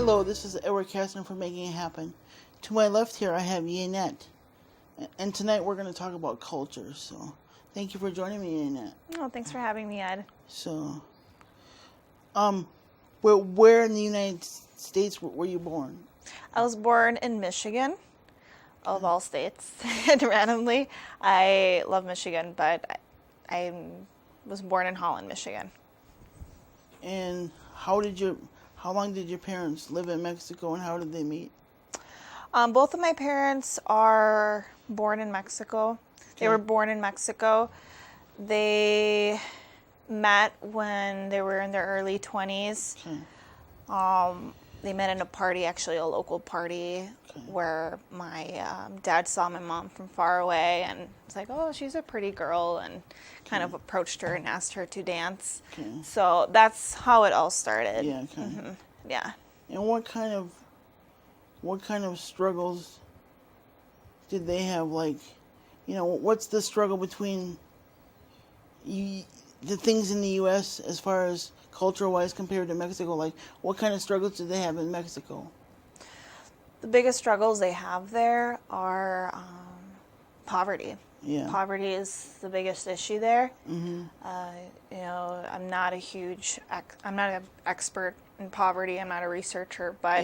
Hello, this is Edward Kastner for Making It Happen. To my left here, I have Yanet. And tonight we're going to talk about culture. So, thank you for joining me, Yanet. Oh, thanks for having me, Ed. So, where in the United States were you born? I was born in Michigan, of all states, and randomly. I love Michigan, but I was born in Holland, Michigan. And how long did your parents live in Mexico, and how did they meet? Both of my parents are born in Mexico. They were born in Mexico. They met when they were in their early 20s. They met in a party, actually a local party, where my dad saw my mom from far away and was like, oh, she's a pretty girl, and kind of approached her and asked her to dance. So that's how it all started. Yeah, okay. Mm-hmm. Yeah. And what kind of struggles did they have? Like, what's the struggle between the things in the U.S. as far as culture-wise compared to Mexico? Like, what kind of struggles did they have in Mexico? The biggest struggles they have there are poverty. Yeah. Poverty is the biggest issue there. Mm-hmm. I'm not an expert in poverty. I'm not a researcher, but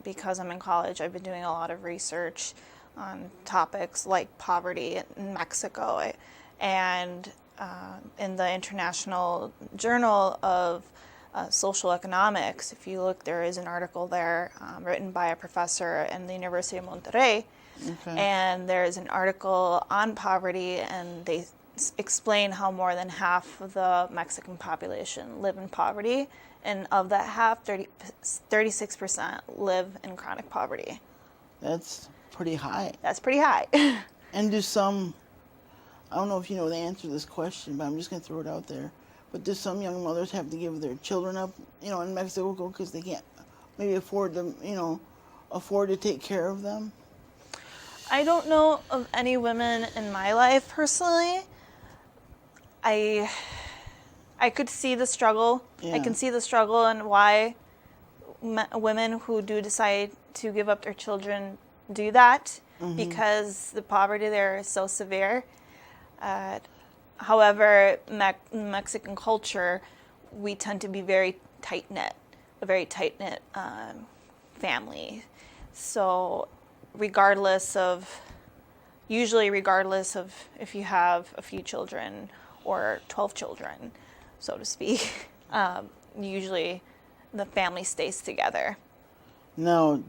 because I'm in college, I've been doing a lot of research on topics like poverty in Mexico. And in the International Journal of Social Economics, if you look, there is an article there written by a professor in the University of Monterrey. And there's an article on poverty, and they explain how more than half of the Mexican population live in poverty, and of that half, 36% live in chronic poverty. That's pretty high. That's pretty high. And I don't know if you know the answer to this question, but I'm just going to throw it out there. But do some young mothers have to give their children up, in Mexico because they can't maybe afford to take care of them? I don't know of any women in my life personally. I could see the struggle. Yeah. I can see the struggle and why women who do decide to give up their children do that, because the poverty there is so severe. However, Mexican culture, we tend to be very tight-knit, a very tight-knit family. So regardless of if you have a few children or 12 children, so to speak, usually the family stays together. Now,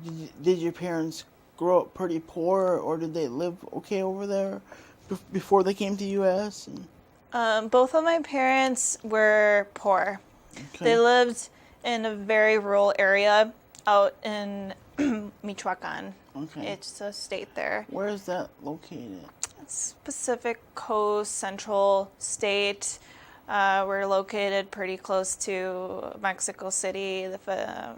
did your parents grow up pretty poor, or did they live okay over there before they came to the U.S.? Both of my parents were poor. Okay. They lived in a very rural area out in Michoacan. Okay. It's a state there. Where is that located? It's Pacific Coast, Central State. We're located pretty close to Mexico City, the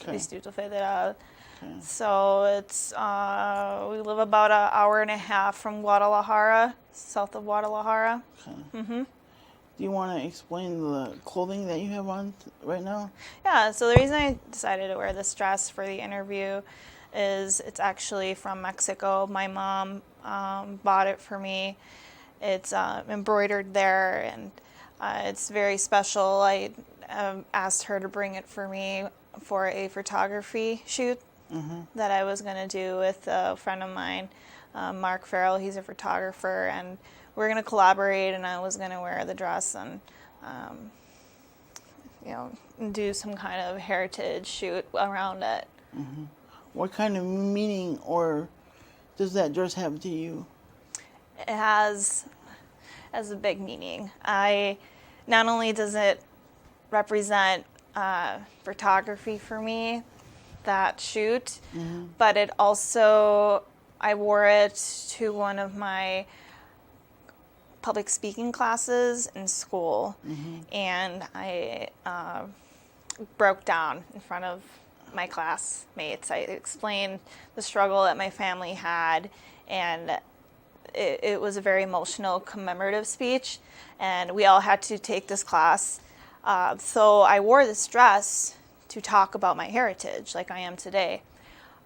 Distrito Federal. Okay. So it's we live about an hour and a half from Guadalajara, south of Guadalajara. Okay. Mm-hmm. Do you want to explain the clothing that you have on right now? Yeah, so the reason I decided to wear this dress for the interview is it's actually from Mexico. My mom bought it for me. It's embroidered there, and it's very special. I asked her to bring it for me for a photography shoot that I was going to do with a friend of mine, Mark Farrell. He's a photographer, and we're going to collaborate, and I was going to wear the dress and do some kind of heritage shoot around it. Mm-hmm. What kind of meaning or does that dress have to you? It has a big meaning. Not only does it represent photography for me, that shoot, but it also, I wore it to one of my public speaking classes in school, and I broke down in front of my classmates. I explained the struggle that my family had, and it was a very emotional, commemorative speech, and we all had to take this class. So I wore this dress to talk about my heritage like I am today.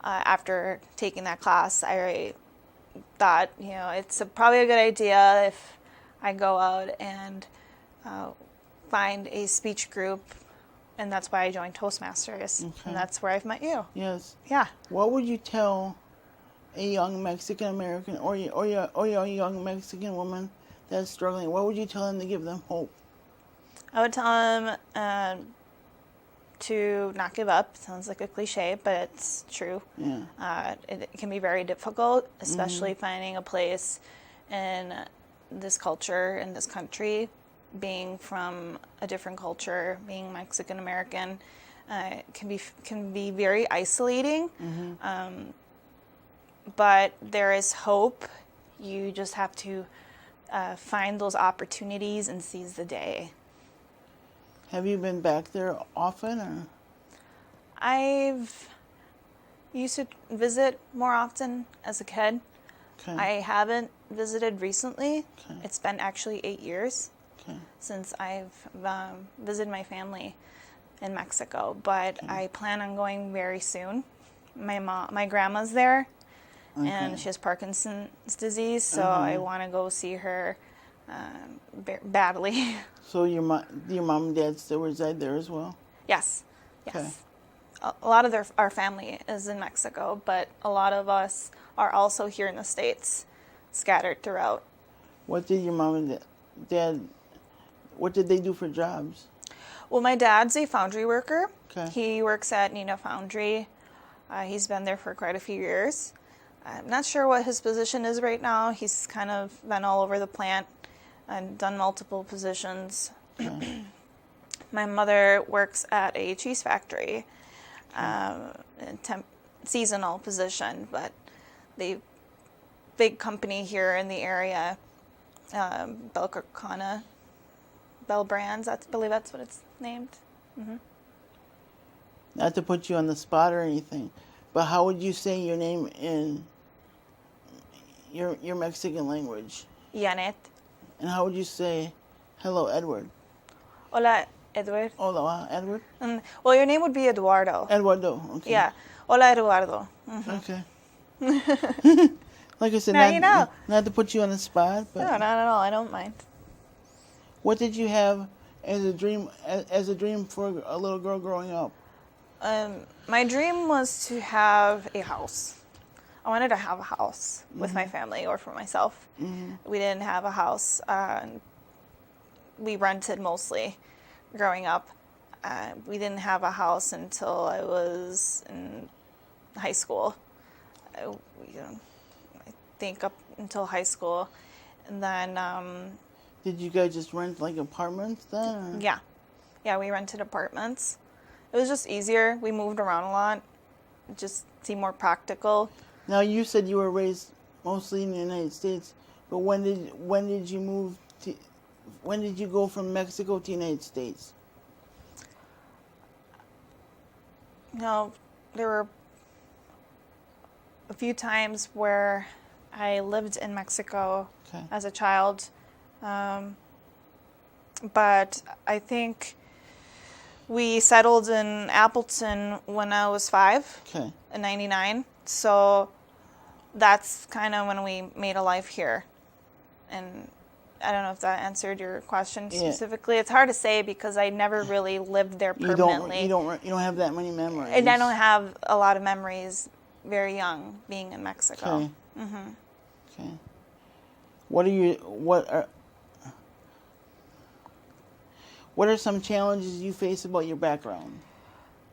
After taking that class, I thought, it's probably a good idea if I go out and find a speech group, and that's why I joined Toastmasters, and that's where I've met you. Yes. Yeah. What would you tell a young Mexican American or a young Mexican woman that's struggling? What would you tell them to give them hope? I would tell them to not give up. Sounds like a cliche, but it's true. Yeah. It can be very difficult, especially finding a place in this culture, in this country. Being from a different culture, being Mexican American, can be very isolating. But there is hope. You just have to find those opportunities and seize the day. Have you been back there often, or? I've used to visit more often as a kid. Okay. I haven't visited recently. Okay. It's been actually 8 years Okay. since I've visited my family in Mexico, but I plan on going very soon. My grandma's there, and she has Parkinson's disease, so I want to go see her badly. So your mom and dad still reside there as well? Yes. Okay. A lot of our family is in Mexico, but a lot of us are also here in the States, scattered throughout. What did your mom and dad, what did they do for jobs? Well, my dad's a foundry worker. Okay. He works at Nina Foundry. He's been there for quite a few years. I'm not sure what his position is right now. He's kind of been all over the plant and done multiple positions. Okay. My mother works at a cheese factory, seasonal position, but the big company here in the area, Bell Brands, I believe that's what it's named. Not to put you on the spot or anything, but how would you say your name in your Mexican language? Yanet. And how would you say, hello, Edward? Hola, Edward. Hola, Edward? Well, your name would be Eduardo. Eduardo, okay. Yeah. Hola, Eduardo. Okay. Like I said, Now you know. not to put you on the spot, but No, not at all. I don't mind. what did you have as a dream for a little girl growing up? My dream was to have a house. I wanted to have a house with my family or for myself. We didn't have a house. We rented mostly growing up. We didn't have a house until I was in high school. I think up until high school. And then... Did you guys just rent like apartments then? Or? Yeah, we rented apartments. It was just easier. We moved around a lot. It just seemed more practical. Now you said you were raised mostly in the United States, but when did you move to? When did you go from Mexico to the United States? No, there were a few times where I lived in Mexico as a child, but I think we settled in Appleton when I was 5 in '99. So that's kind of when we made a life here. And I don't know if that answered your question specifically. It's hard to say because I never really lived there permanently. You don't have that many memories. And I don't have a lot of memories very young being in Mexico. Okay. Okay. What are some challenges you face about your background?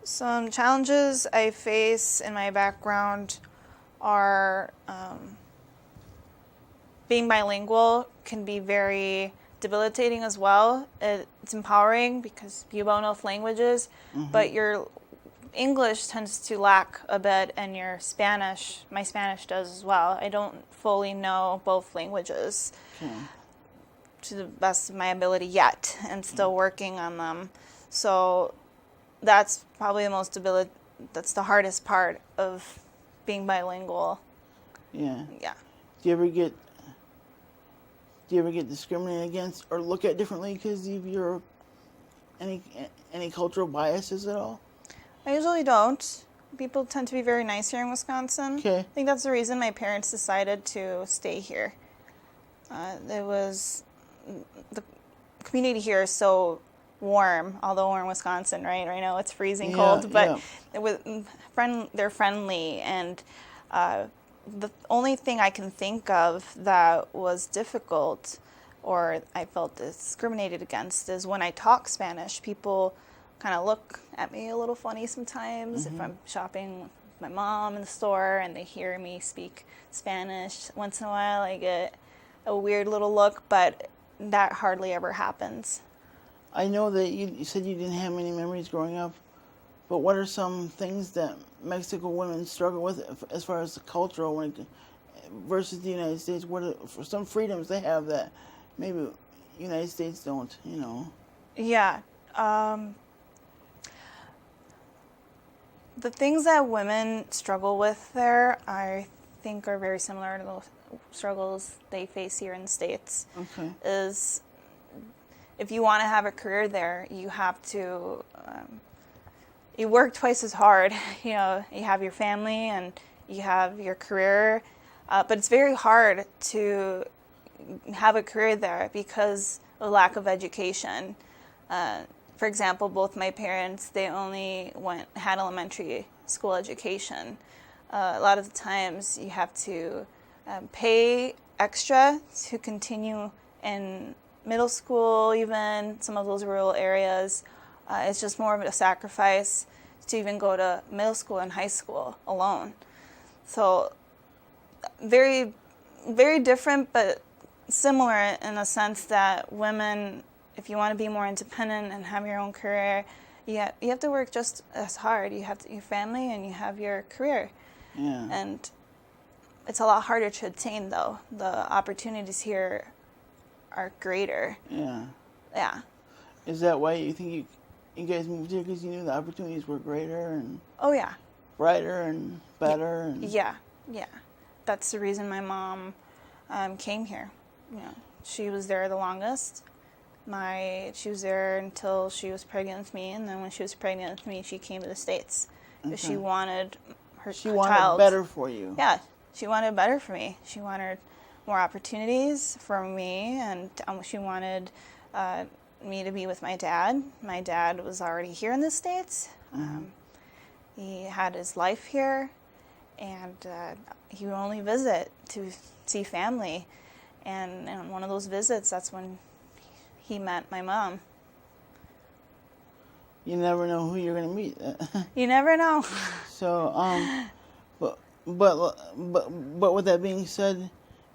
Some challenges I face in my background are being bilingual can be very debilitating as well. It's empowering because you know enough languages, but your English tends to lack a bit, and your Spanish, my Spanish does as well. I don't fully know both languages to the best of my ability yet, and still working on them. So that's probably that's the hardest part of being bilingual. Yeah. Yeah. Do you ever get discriminated against or look at differently because of your any cultural biases at all? I usually don't. People tend to be very nice here in Wisconsin. Okay. I think that's the reason my parents decided to stay here. The community here is so warm, although we're in Wisconsin, right? Right now it's freezing cold, but they're friendly. And the only thing I can think of that was difficult or I felt discriminated against is when I talk Spanish, people kind of look at me a little funny sometimes. If I'm shopping with my mom in the store and they hear me speak Spanish, once in a while I get a weird little look, but that hardly ever happens. I know that you said you didn't have many memories growing up, but what are some things that Mexico women struggle with as far as the cultural versus the United States? What are for some freedoms they have that maybe United States don't, Yeah. The things that women struggle with there, I think, are very similar to the struggles they face here in the States. Okay. Is if you want to have a career there, you have to you work twice as hard. You have your family and you have your career, but it's very hard to have a career there because of lack of education. For example, both my parents, they only had elementary school education. A lot of the times you have to pay extra to continue in middle school, even some of those rural areas. It's just more of a sacrifice to even go to middle school and high school alone. So very, very different, but similar in the sense that women, if you want to be more independent and have your own career, you have to work just as hard. You have your family and you have your career. Yeah. And it's a lot harder to attain, though. The opportunities here are greater. Yeah. Yeah. Is that why you think you guys moved here because you knew the opportunities were greater and Oh, yeah. brighter and better? Yeah. That's the reason my mom came here. She was there the longest. She was there until she was pregnant with me, and then when she was pregnant with me, she came to the States because she wanted her She child. wanted better for you. Yeah, she wanted better for me. She wanted more opportunities for me, and she wanted me to be with my dad. My dad was already here in the States. He had his life here, and he would only visit to see family. And on one of those visits, that's when he met my mom. You never know who you're going to meet. You never know. So, but with that being said,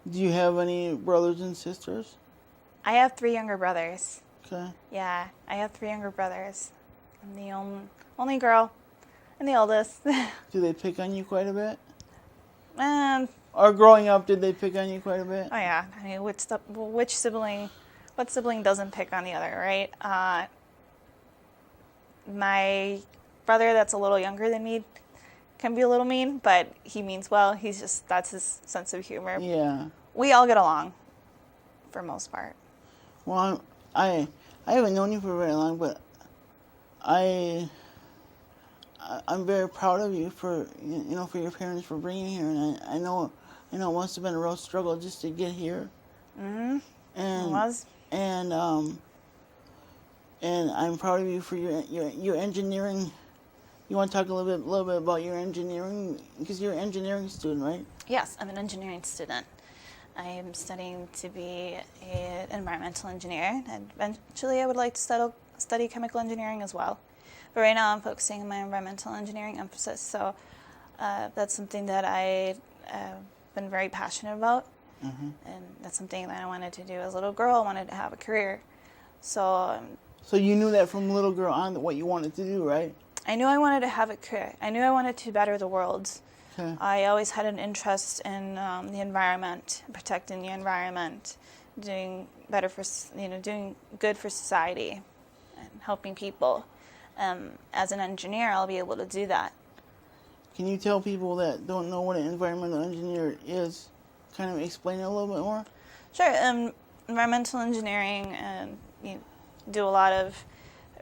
do you have any brothers and sisters? I have 3 younger brothers. Okay. Yeah, I have 3 younger brothers. I'm the only girl and the oldest. Do they pick on you quite a bit? Or growing up, did they pick on you quite a bit? Oh yeah. I mean, what sibling doesn't pick on the other, right? My brother that's a little younger than me can be a little mean, but he means well. That's his sense of humor. Yeah. We all get along, for most part. Well, I haven't known you for very long, but I'm very proud of you for for your parents for bringing you here, and I know it must have been a real struggle just to get here. Mm-hmm. And it was. And I'm proud of you for your engineering. You want to talk a little bit about your engineering, because you're an engineering student, right? Yes, I'm an engineering student. I am studying to be an environmental engineer, and eventually I would like to study chemical engineering as well. But right now I'm focusing on my environmental engineering emphasis, so that's something that I've been very passionate about, and that's something that I wanted to do as a little girl. I wanted to have a career. So you knew that from little girl on what you wanted to do, right? I knew I wanted to have a career. I knew I wanted to better the world. Okay. I always had an interest in the environment, protecting the environment, doing good for society, and helping people. As an engineer, I'll be able to do that. Can you tell people that don't know what an environmental engineer is, kind of explain it a little bit more? Sure. Environmental engineering, you do a lot of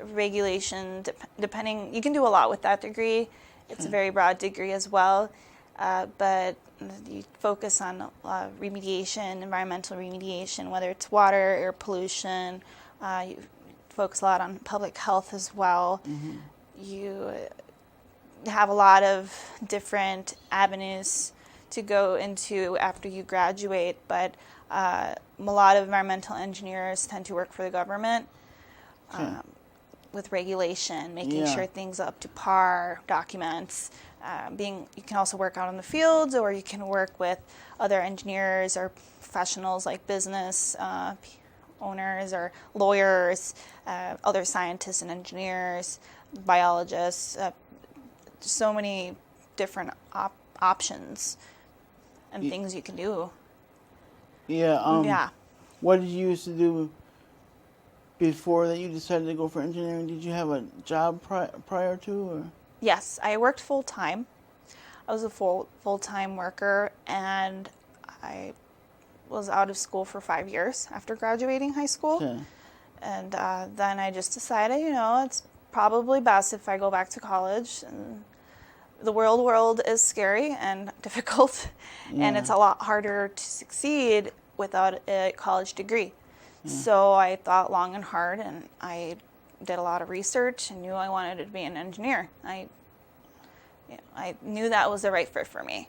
regulation, depending, you can do a lot with that degree. It's a very broad degree as well, but you focus on remediation, environmental remediation, whether it's water, air pollution. You focus a lot on public health as well. You have a lot of different avenues to go into after you graduate, but a lot of environmental engineers tend to work for the government with regulation, making sure things are up to par, documents. You can also work out in the fields, or you can work with other engineers or professionals like business owners or lawyers, other scientists and engineers, biologists. So many different options and things you can do. Yeah. What did you used to do before that you decided to go for engineering? Did you have a job prior to? Or? Yes, I worked full-time. I was a full-time worker, and I was out of school for 5 years after graduating high school. Okay. And then I just decided, it's probably best if I go back to college. And the world is scary and difficult, and it's a lot harder to succeed without a college degree. So I thought long and hard, and I did a lot of research and knew I wanted to be an engineer. I knew that was the right fit for me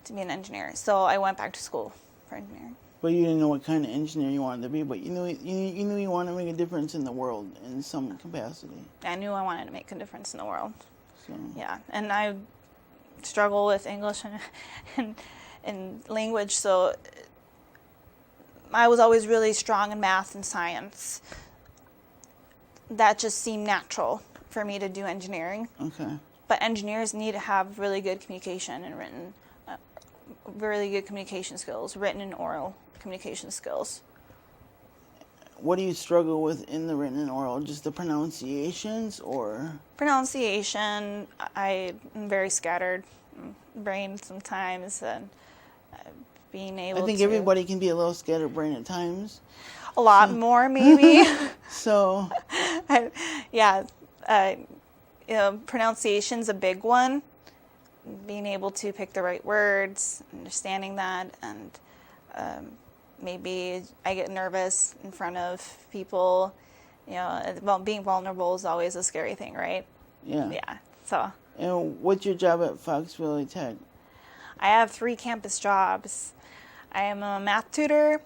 to be an engineer. So I went back to school for engineering. But you didn't know what kind of engineer you wanted to be, but you knew you wanted to make a difference in the world in some capacity. I knew I wanted to make a difference in the world. So. Yeah, and I struggle with English and language, so I was always really strong in math and science. That just seemed natural for me to do engineering. Okay. But engineers need to have really good communication and really good communication skills, written and oral communication skills. What do you struggle with in the written and oral? Just the pronunciations, or? Pronunciation, I'm very scattered brain sometimes, and being able to... I think everybody can be a little scatterbrained at times. A lot more, maybe. So... pronunciation's a big one. Being able to pick the right words, understanding that, and maybe I get nervous in front of people. Being vulnerable is always a scary thing, right? Yeah. Yeah. So. And what's your job at Fox Valley Tech? I have 3 campus jobs. I am a math tutor.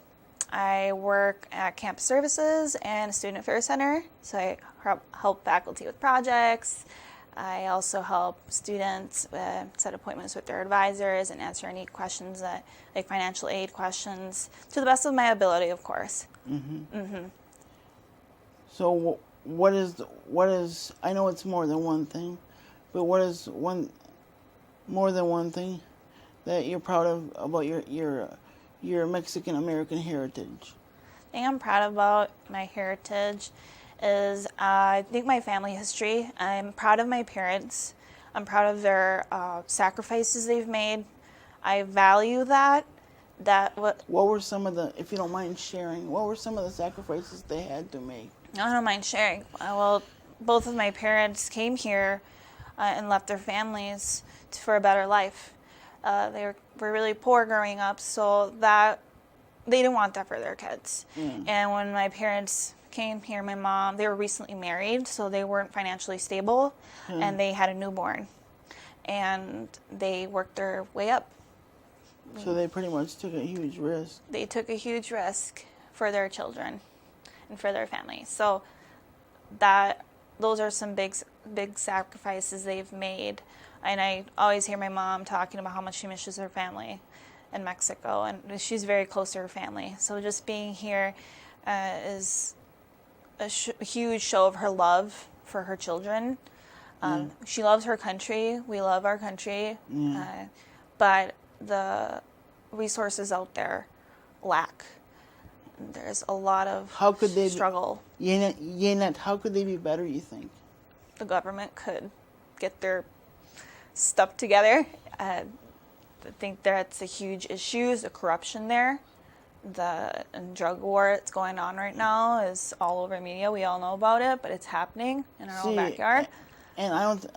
I work at campus services and student affairs center, so I help faculty with projects. I also help students set appointments with their advisors and answer any questions like financial aid questions, to the best of my ability, of course. So what is, I know it's more than one thing, but what is more than one thing that you're proud of about your Mexican American heritage? The thing I'm proud about my heritage is I think my family history. I'm proud of my parents. I'm proud of their sacrifices they've made. I value that. What were some of the, if you don't mind sharing, what were some of the sacrifices they had to make? I don't mind sharing. Well, both of my parents came here and left their families for a better life. They were really poor growing up, so that they didn't want that for their kids. And when my parents came here, my mom, they were recently married, so they weren't financially stable, and they had a newborn, and they worked their way up. So they pretty much took a huge risk. They took a huge risk for their children and for their family. So those are some big sacrifices they've made. And I always hear my mom talking about how much she misses her family in Mexico, and she's very close to her family. So just being here is a huge show of her love for her children. She loves her country. We love our country. But the resources out there lack. There's a lot of struggle. Yanet, how could they be better, you think? The government could get their stuff together. I think that's a huge issue, is the corruption there. drug war that's going on right now is all over media. We all know about it, but it's happening in our own backyard. And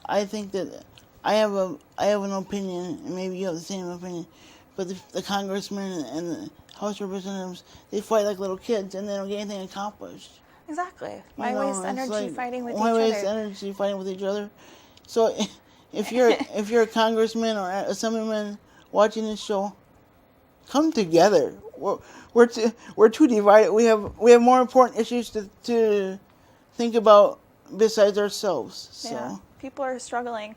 I think that I have an opinion, and maybe you have the same opinion, but the congressmen and the House representatives, they fight like little kids, and they don't get anything accomplished. Exactly. Why waste energy fighting with each other? Why waste energy fighting with each other? So, if you're a congressman or a assemblyman watching this show, come together. We're too divided. We have more important issues to think about besides ourselves. So. Yeah. People are struggling.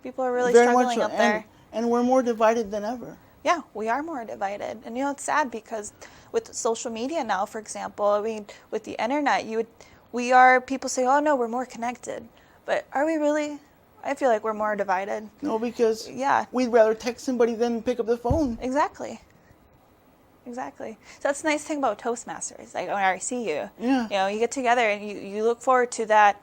People are really struggling up there. And we're more divided than ever. Yeah, we are more divided. And it's sad because with social media now, for example, I mean, with the internet, people say, oh no, we're more connected. But are we really? I feel like we're more divided. No, because we'd rather text somebody than pick up the phone. Exactly. So that's the nice thing about Toastmasters. Like, when I see you, you get together and you look forward to that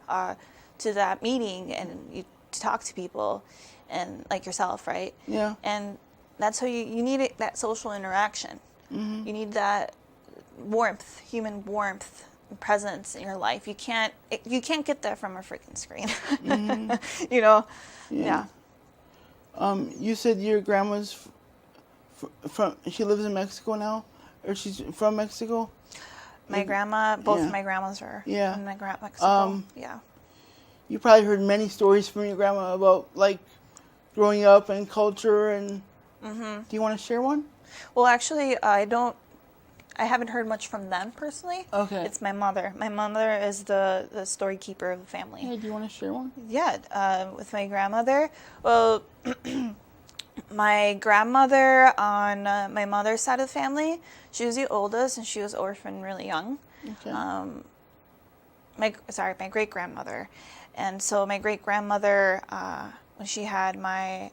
meeting, and you talk to people, and like yourself, right? Yeah. And that's how you need that social interaction. Mm-hmm. You need that warmth, human warmth, and presence in your life. You can't get that from a freaking screen. Mm-hmm. Yeah. You said your grandma's from. She lives in Mexico now, or she's from Mexico. My grandma, both of my grandmas are in Mexico. Yeah. You probably heard many stories from your grandma about like growing up and culture and. Mm-hmm. Do you want to share one? Well, actually, I haven't heard much from them personally. Okay. It's my mother. My mother is the story keeper of the family. Hey, do you want to share one? Yeah, with my grandmother. Well, my grandmother on my mother's side of the family, she was the oldest, and she was orphaned really young. Okay. My great-grandmother. And so my great-grandmother, when she had my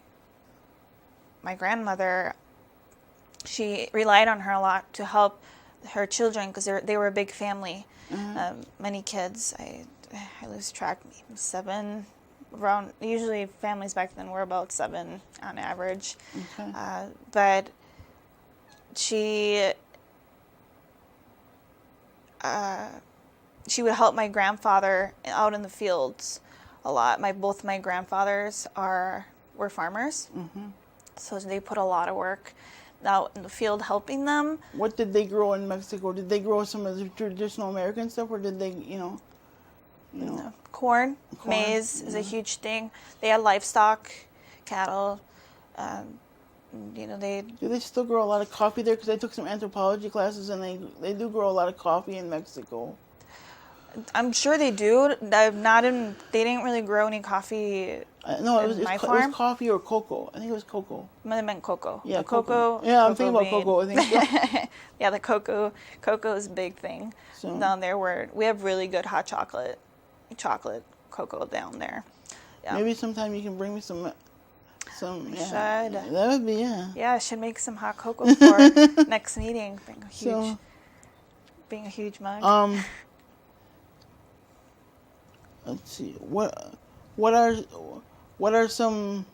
grandmother, she relied on her a lot to help her children because they were a big family, many kids. I lose track, 7, around, usually families back then were about 7 on average. Okay. But she would help my grandfather out in the fields a lot. Both my grandfathers were farmers. Mm-hmm. So they put a lot of work out in the field helping them. What did they grow in Mexico? Did they grow some of the traditional American stuff, or did they, Corn, maize is a huge thing. They had livestock, cattle. Do they still grow a lot of coffee there? Because I took some anthropology classes, and they do grow a lot of coffee in Mexico. I'm sure they do. They didn't really grow any coffee. No, it was coffee or cocoa. I think it was cocoa. I meant cocoa. Yeah, cocoa. Yeah, I'm thinking about cocoa. I think. Yeah, the cocoa. Cocoa is a big thing down there. We have really good hot chocolate cocoa down there. Yeah. Maybe sometime you can bring me some. Should. That would be Yeah, I should make some hot cocoa for next meeting. Being a huge mug. Let's see. What are some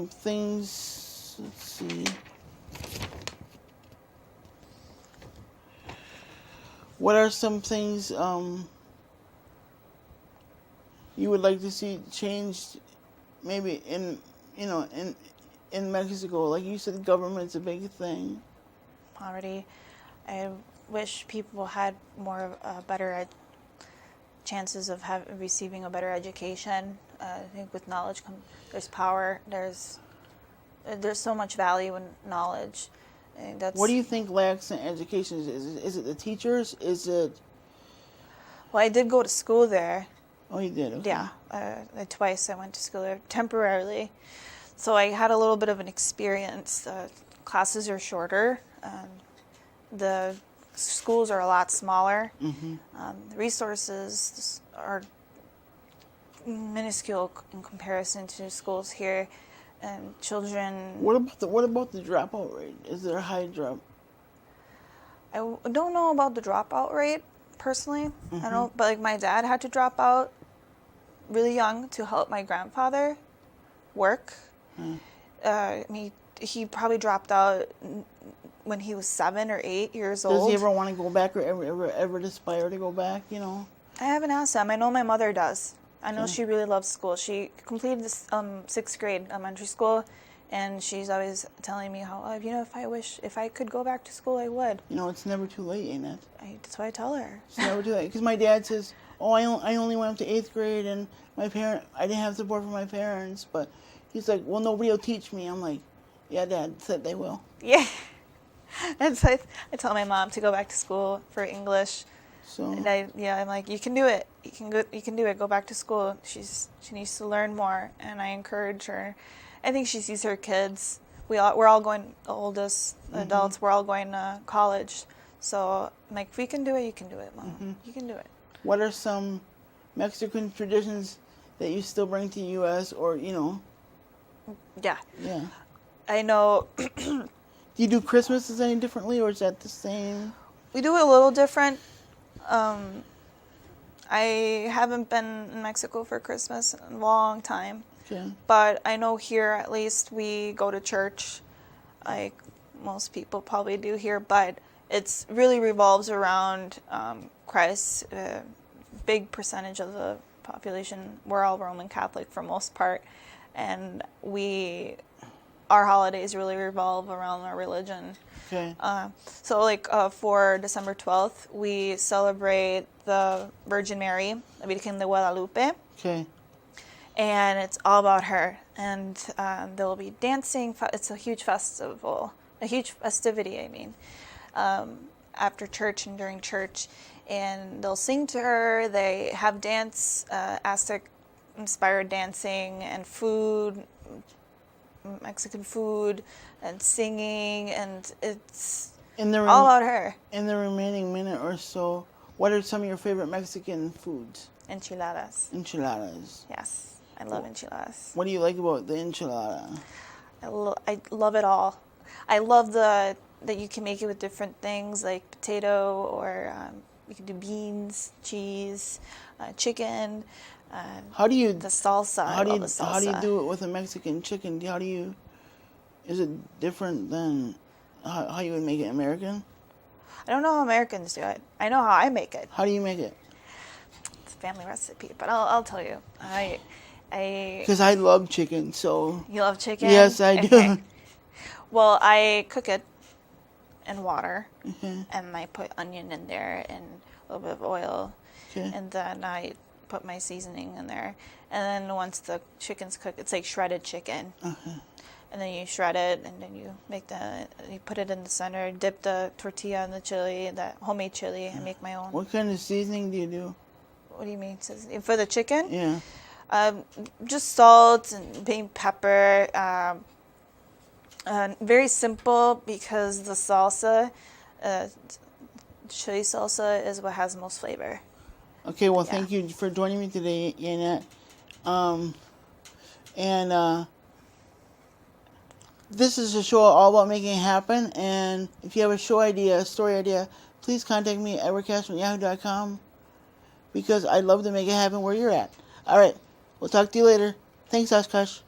things? Let's see. What are some things you would like to see changed? Maybe in Mexico, like you said, government's a big thing. Already, I wish people had more better chances of receiving a better education. I think with knowledge there's power. There's so much value in knowledge. What do you think lacks in education? Is it the teachers? Is it? Well, I did go to school there. Oh, you did? Okay. Yeah, twice I went to school there temporarily. So I had a little bit of an experience. Classes are shorter. The schools are a lot smaller. Mm-hmm. The resources are minuscule in comparison to schools here, and children. What about the dropout rate? Is there a high drop? I don't know about the dropout rate personally. Mm-hmm. I don't, but like my dad had to drop out really young to help my grandfather work. Mm. he probably dropped out when he was 7 or 8 years old. Does he ever want to go back or ever aspire to go back, I haven't asked him. I know my mother does. I know she really loves school. She completed this 6th grade elementary school, and she's always telling me how, if I could go back to school, I would. It's never too late, Yanet. That's what I tell her. It's never too late. Because my dad says, I only went up to 8th grade, and I didn't have support from my parents, but he's like, well, nobody will teach me. I'm like, yeah, Dad said they will. Yeah. And so I tell my mom to go back to school for English. So and I'm like, you can do it. You can do it. Go back to school. She needs to learn more, and I encourage her. I think she sees her kids. We're all going, the oldest adults. We're all going to college. So I'm like, if we can do it, you can do it, Mom. You can do it. What are some Mexican traditions that you still bring to the U.S. or Yeah. Yeah. I know. Do you do Christmas any differently, or is that the same? We do it a little different. I haven't been in Mexico for Christmas in a long time. Okay. But I know here, at least, we go to church, like most people probably do here. But it really revolves around Christ. Big percentage of the population, we're all Roman Catholic for most part, and our holidays really revolve around our religion. Okay. So for December 12th, we celebrate the Virgin Mary, la Virgen de Guadalupe. Okay. And it's all about her. And there will be dancing. It's a huge festival, a huge festivity, after church and during church. And they'll sing to her. They have dance, Aztec-inspired dancing and food, Mexican food, and singing, and it's all about her. In the remaining minute or so, what are some of your favorite Mexican foods? Enchiladas. Enchiladas. Yes, I love enchiladas. What do you like about the enchilada? I love it all. I love that you can make it with different things like potato, or you can do beans, cheese, chicken. How do you the salsa? How do you do it with a Mexican chicken? Is it different than how you would make it American? I don't know how Americans do it. I know how I make it. How do you make it? It's a family recipe, but I'll tell you. Because I love chicken, so. You love chicken? Yes, I do. Okay. Well, I cook it in water, and I put onion in there and a little bit of oil, and then I put my seasoning in there. And then once the chicken's cooked, it's like shredded chicken. And then you shred it, and then you put it in the center, dip the tortilla in the chili, that homemade chili, and make my own. What kind of seasoning do you do? What do you mean? For the chicken? Yeah. Just salt and pink pepper. Very simple, because the salsa, chili salsa, is what has the most flavor. Okay, well, thank you for joining me today, Yanet. This is a show all about making it happen, and if you have a show idea, a story idea, please contact me at edwardcastro@yahoo.com, because I'd love to make it happen where you're at. All right, we'll talk to you later. Thanks, Oshkosh.